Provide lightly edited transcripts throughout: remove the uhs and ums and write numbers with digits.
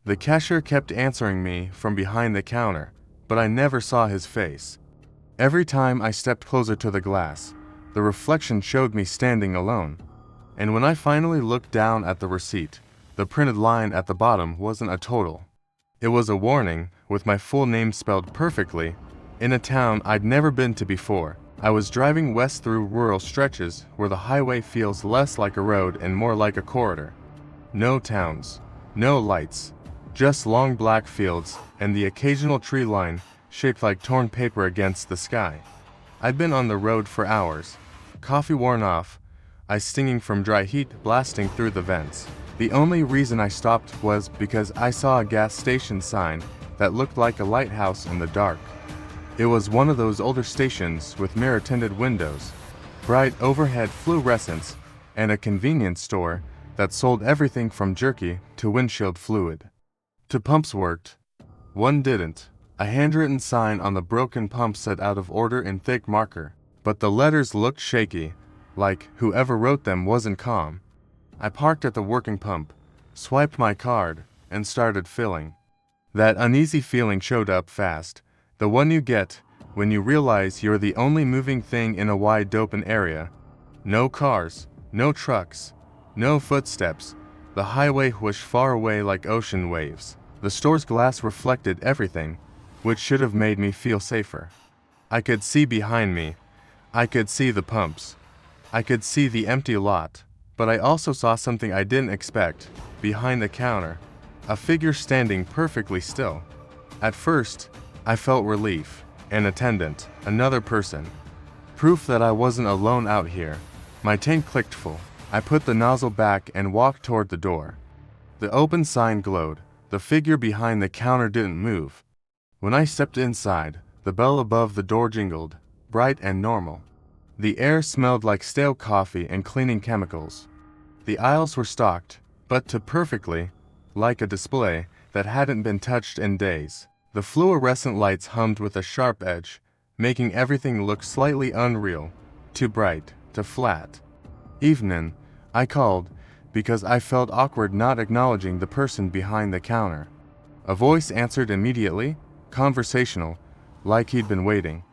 The cashier kept answering me from behind the counter, but I never saw his face. Every time I stepped closer to the glass, the reflection showed me standing alone. And when I finally looked down at the receipt, the printed line at the bottom wasn't a total. It was a warning, with my full name spelled perfectly, in a town I'd never been to before. I was driving west through rural stretches where the highway feels less like a road and more like a corridor. No towns, no lights, just long black fields and the occasional tree line shaped like torn paper against the sky. I'd been on the road for hours, coffee worn off, eyes stinging from dry heat blasting through the vents. The only reason I stopped was because I saw a gas station sign that looked like a lighthouse in the dark. It was one of those older stations with mirror-tinted windows, bright overhead fluorescents, and a convenience store that sold everything from jerky to windshield fluid. Two pumps worked. One didn't. A handwritten sign on the broken pump said out of order in thick marker, but the letters looked shaky, like whoever wrote them wasn't calm. I parked at the working pump, swiped my card, and started filling. That uneasy feeling showed up fast, the one you get when you realize you're the only moving thing in a wide open area. No cars, no trucks, no footsteps. The highway whooshed far away like ocean waves. The store's glass reflected everything, which should have made me feel safer. I could see behind me. I could see the pumps. I could see the empty lot. But I also saw something I didn't expect, behind the counter, a figure standing perfectly still. At first, I felt relief. An attendant, another person. Proof that I wasn't alone out here. My tank clicked full. I put the nozzle back and walked toward the door. The open sign glowed. The figure behind the counter didn't move. When I stepped inside, the bell above the door jingled, bright and normal. The air smelled like stale coffee and cleaning chemicals. The aisles were stocked, but too perfectly, like a display that hadn't been touched in days. The fluorescent lights hummed with a sharp edge, making everything look slightly unreal, too bright, too flat. "Evenin'," I called, because I felt awkward not acknowledging the person behind the counter. A voice answered immediately, conversational, like he'd been waiting.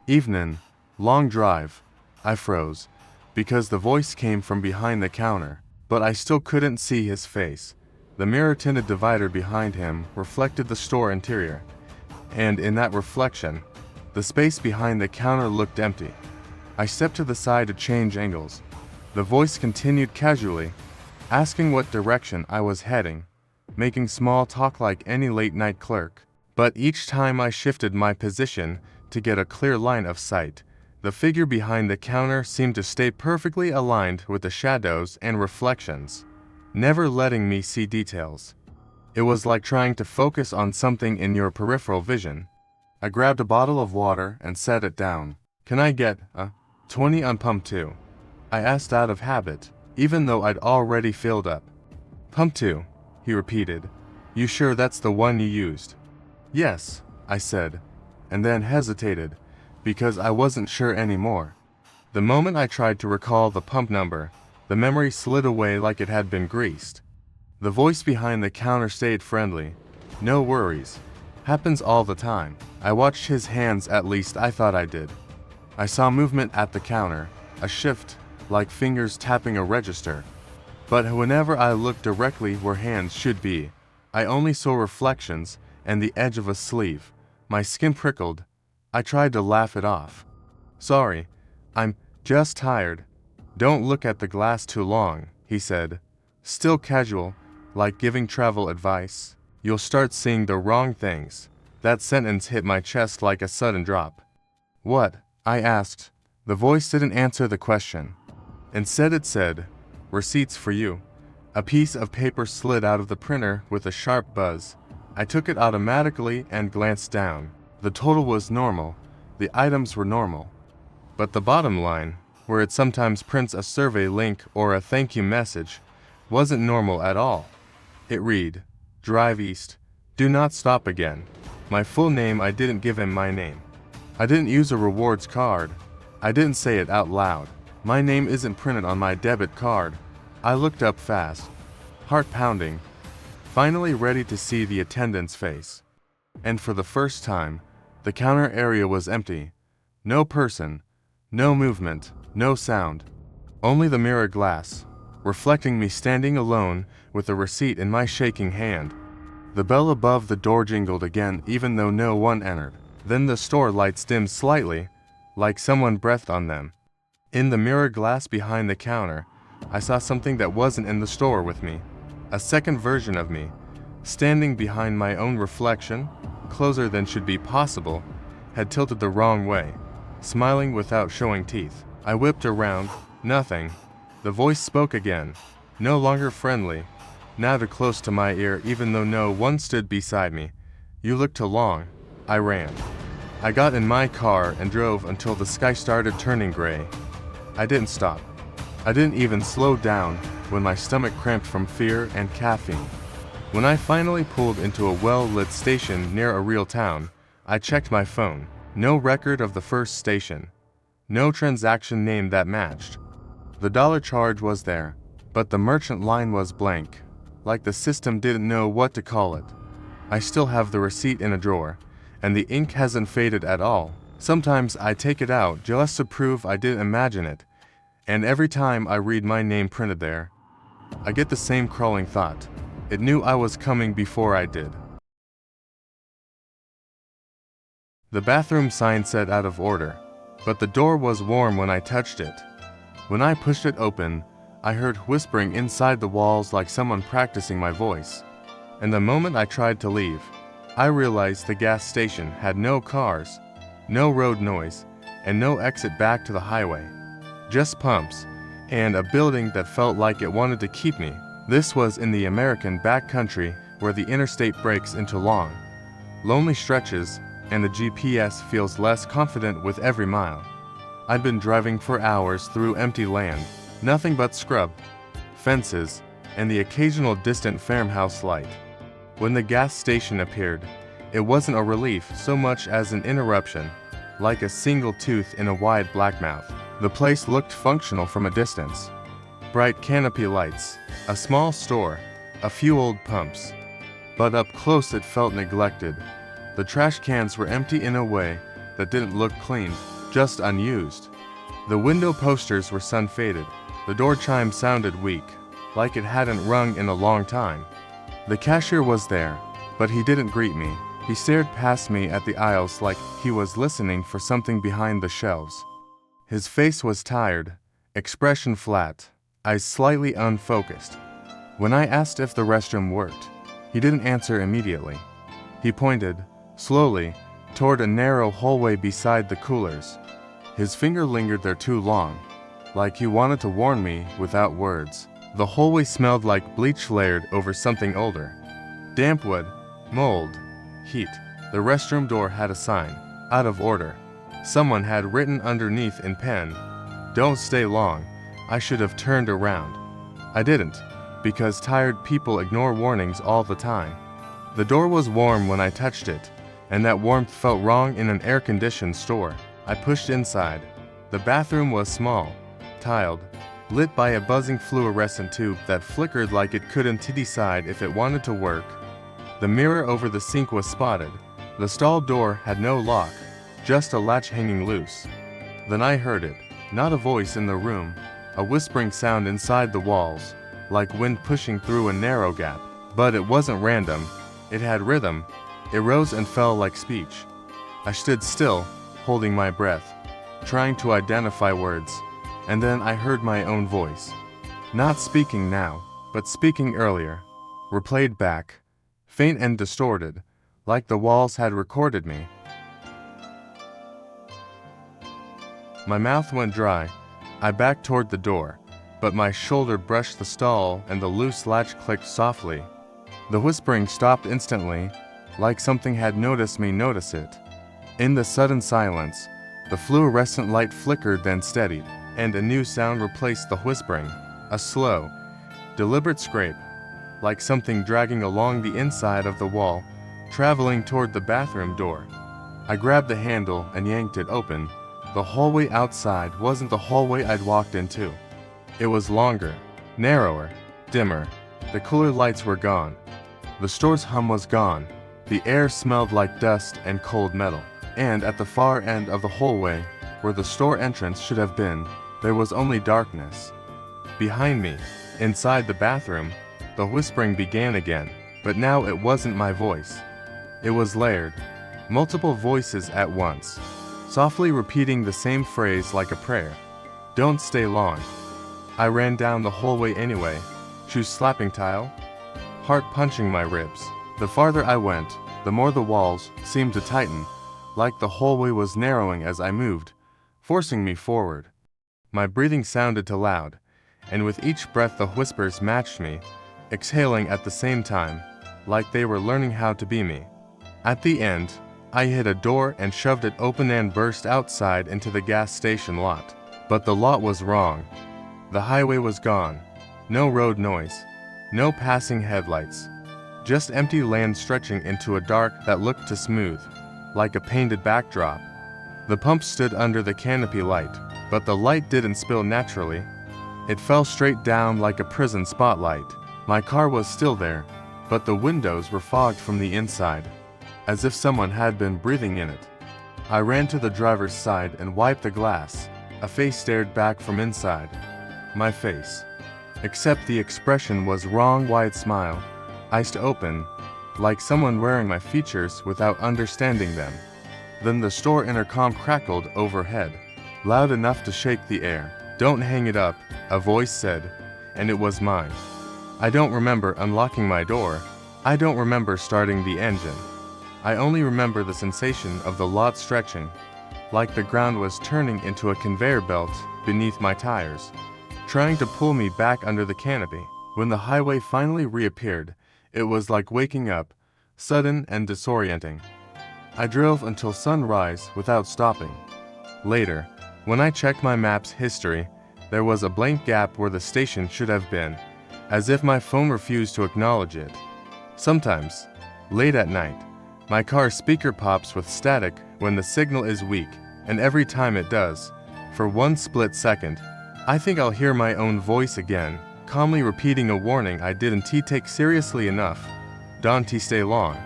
"Evenin', long drive." I froze, because the voice came from behind the counter, but I still couldn't see his face. The mirror-tinted divider behind him reflected the store interior, and in that reflection, the space behind the counter looked empty. I stepped to the side to change angles. The voice continued casually, asking what direction I was heading, making small talk like any late-night clerk. But each time I shifted my position to get a clear line of sight, the figure behind the counter seemed to stay perfectly aligned with the shadows and reflections, never letting me see details. It was like trying to focus on something in your peripheral vision. I grabbed a bottle of water and set it down. "Can I get a 20 on pump 2? I asked out of habit, even though I'd already filled up. "Pump 2, he repeated. "You sure that's the one you used?" "Yes," I said, and then hesitated, because I wasn't sure anymore. The moment I tried to recall the pump number, the memory slid away like it had been greased. The voice behind the counter stayed friendly. "No worries. Happens all the time." I watched his hands, at least I thought I did. I saw movement at the counter, a shift, like fingers tapping a register. But whenever I looked directly where hands should be, I only saw reflections and the edge of a sleeve. My skin prickled. I tried to laugh it off. "Sorry, I'm just tired. Don't look at the glass too long," he said, still casual, like giving travel advice. "You'll start seeing the wrong things." That sentence hit my chest like a sudden drop. "What?" I asked. The voice didn't answer the question. Instead it said, "Receipts for you." A piece of paper slid out of the printer with a sharp buzz. I took it automatically and glanced down. The total was normal. The items were normal. But the bottom line, where it sometimes prints a survey link or a thank you message, wasn't normal at all. It read, "Drive east. Do not stop again." My full name. I didn't give him my name. I didn't use a rewards card. I didn't say it out loud. My name isn't printed on my debit card. I looked up fast, heart pounding. finally ready to see the attendant's face. And for the first time, the counter area was empty. No person, no movement, no sound. Only the mirror glass, reflecting me standing alone with a receipt in my shaking hand. The bell above the door jingled again even though no one entered. Then the store lights dimmed slightly, like someone breathed on them. In the mirror glass behind the counter, I saw something that wasn't in the store with me. A second version of me, standing behind my own reflection, closer than should be possible, had tilted the wrong way, smiling without showing teeth. I whipped around, nothing. The voice spoke again, no longer friendly, neither close to my ear even though no one stood beside me. "You look too long." I ran. I got in my car and drove until the sky started turning gray. I didn't stop. I didn't even slow down when my stomach cramped from fear and caffeine. When I finally pulled into a well-lit station near a real town, I checked my phone. No record of the first station. No transaction name that matched. The dollar charge was there, but the merchant line was blank, like the system didn't know what to call it. I still have the receipt in a drawer, and the ink hasn't faded at all. Sometimes I take it out just to prove I didn't imagine it, and every time I read my name printed there, I get the same crawling thought. It knew I was coming before I did. The bathroom sign said out of order, but the door was warm when I touched it. When I pushed it open, I heard whispering inside the walls like someone practicing my voice. And the moment I tried to leave, I realized the gas station had no cars, no road noise, and no exit back to the highway. Just pumps, and a building that felt like it wanted to keep me. This was in the American backcountry where the interstate breaks into long, lonely stretches, and the GPS feels less confident with every mile. I'd been driving for hours through empty land, nothing but scrub, fences, and the occasional distant farmhouse light. When the gas station appeared, it wasn't a relief so much as an interruption, like a single tooth in a wide black mouth. The place looked functional from a distance. Bright canopy lights, a small store, a few old pumps. But up close it felt neglected. The trash cans were empty in a way that didn't look clean, just unused. The window posters were sun-faded. The door chime sounded weak, like it hadn't rung in a long time. The cashier was there, but he didn't greet me. He stared past me at the aisles like he was listening for something behind the shelves. His face was tired, expression flat, eyes slightly unfocused. When I asked if the restroom worked, he didn't answer immediately. He pointed, slowly, toward a narrow hallway beside the coolers. His finger lingered there too long, like he wanted to warn me without words. The hallway smelled like bleach layered over something older. Damp wood, mold, heat. The restroom door had a sign, out of order. Someone had written underneath in pen, "Don't stay long." I should have turned around. I didn't, because tired people ignore warnings all the time. The door was warm when I touched it, and that warmth felt wrong in an air-conditioned store. I pushed inside. The bathroom was small, tiled, lit by a buzzing fluorescent tube that flickered like it couldn't decide if it wanted to work. The mirror over the sink was spotted. The stall door had no lock, just a latch hanging loose. Then I heard it, not a voice in the room, a whispering sound inside the walls, like wind pushing through a narrow gap. But it wasn't random, it had rhythm. It rose and fell like speech. I stood still, holding my breath, trying to identify words, and then I heard my own voice. Not speaking now, but speaking earlier, replayed back, faint and distorted, like the walls had recorded me. My mouth went dry. I backed toward the door, but my shoulder brushed the stall and the loose latch clicked softly. The whispering stopped instantly, like something had noticed me notice it. In the sudden silence, the fluorescent light flickered then steadied, and a new sound replaced the whispering, a slow, deliberate scrape, like something dragging along the inside of the wall, traveling toward the bathroom door. I grabbed the handle and yanked it open. The hallway outside wasn't the hallway I'd walked into. It was longer, narrower, dimmer. The cooler lights were gone. The store's hum was gone. The air smelled like dust and cold metal. And at the far end of the hallway, where the store entrance should have been, there was only darkness. Behind me, inside the bathroom, the whispering began again, but now it wasn't my voice. It was layered, multiple voices at once, softly repeating the same phrase like a prayer. Don't stay long. I ran down the hallway anyway, shoes slapping tile, heart punching my ribs. The farther I went, the more the walls seemed to tighten, like the hallway was narrowing as I moved, forcing me forward. My breathing sounded too loud, and with each breath the whispers matched me, exhaling at the same time, like they were learning how to be me. At the end, I hit a door and shoved it open and burst outside into the gas station lot. But the lot was wrong. The highway was gone. No road noise. No passing headlights. Just empty land stretching into a dark that looked too smooth, like a painted backdrop. The pump stood under the canopy light, but the light didn't spill naturally. It fell straight down like a prison spotlight. My car was still there, but the windows were fogged from the inside, as if someone had been breathing in it. I ran to the driver's side and wiped the glass. A face stared back from inside. My face. Except the expression was wrong wide smile, eyes to open, like someone wearing my features without understanding them. Then the store intercom crackled overhead, loud enough to shake the air. Don't hang it up, a voice said, and it was mine. I don't remember unlocking my door. I don't remember starting the engine. I only remember the sensation of the lot stretching, like the ground was turning into a conveyor belt beneath my tires, trying to pull me back under the canopy. When the highway finally reappeared, it was like waking up, sudden and disorienting. I drove until sunrise without stopping. Later, when I checked my map's history, there was a blank gap where the station should have been, as if my phone refused to acknowledge it. Sometimes, late at night, my car's speaker pops with static when the signal is weak, and every time it does, for one split second, I think I'll hear my own voice again, calmly repeating a warning I didn't take seriously enough. Don't stay long.